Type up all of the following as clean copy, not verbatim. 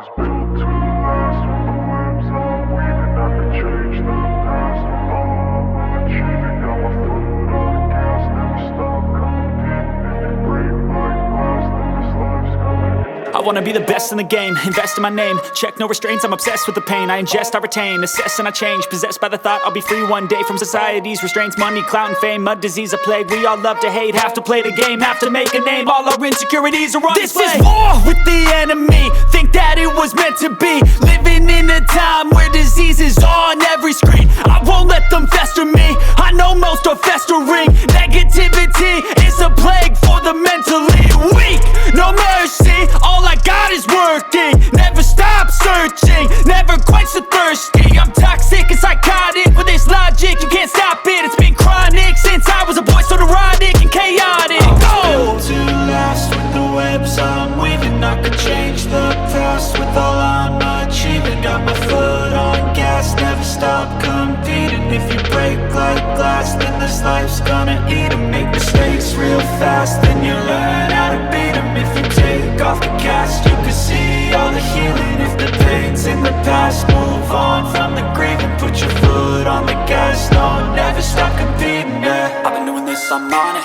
was built to last. With the webs I'm weaving, I could change the past. With all I'm achieving, got my foot on gas. Never stop competing. If you break like glass, then this life's gonna end. I wanna be the best in the game, invest in my name. Check no restraints, I'm obsessed with the pain. I ingest, I retain, assess and I change. Possessed by the thought I'll be free one day from society's restraints. Money, clout and fame, mud, disease, a plague. We all love to hate, have to play the game, have to make a name. All our insecurities are on display. This is war with the enemy, think that it was meant to be. Living in a time where disease is on every screen. I won't let them fester me, I know most are festering. Negativity is a plague for the mentally weak. No mercy, all I got is working. Never stop searching, never quench the thirsty. I'm toxic and psychotic, with this logic you can't stop it. It's been chronic since I was a boy, so neurotic and chaotic. Built to last. With the webs I'm weaving, I could change the past. With all I'm achieving, got my foot on gas. Never stop competing. If you break like glass, then this life's gonna eat 'em. Make mistakes real fast, then you learn how to beat 'em. If you take off the cast, you can see all the healing. If the pain's in the past, move on from the grieving. Put your foot on the gas, no, never stop competing, yeah. I've been doing this, I'm on it.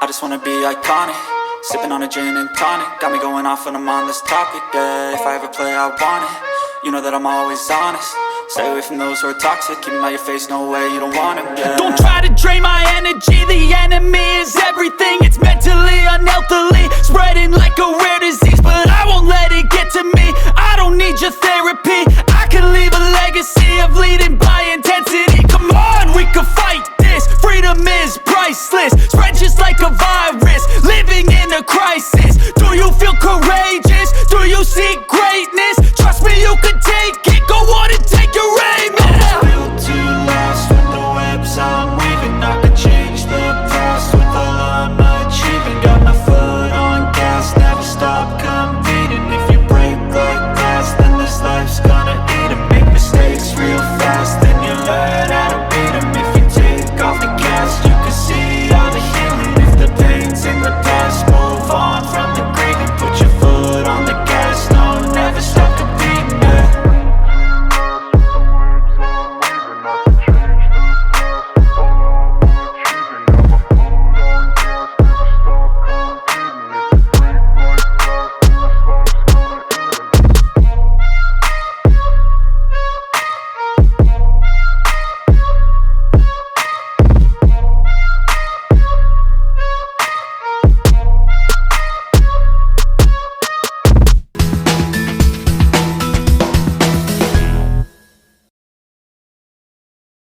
I just wanna be iconic. Sipping on a gin and tonic, got me going off when I'm on this topic, yeah. If I ever play, I want it. You know that I'm always honest. Stay away from those who are toxic. Keep them out your face, no way, you don't want it, yeah. Don't try to drain my energy. The enemy is everything. It's mentally, unhealthily, spreading like a rare disease. But I won't let it get to me.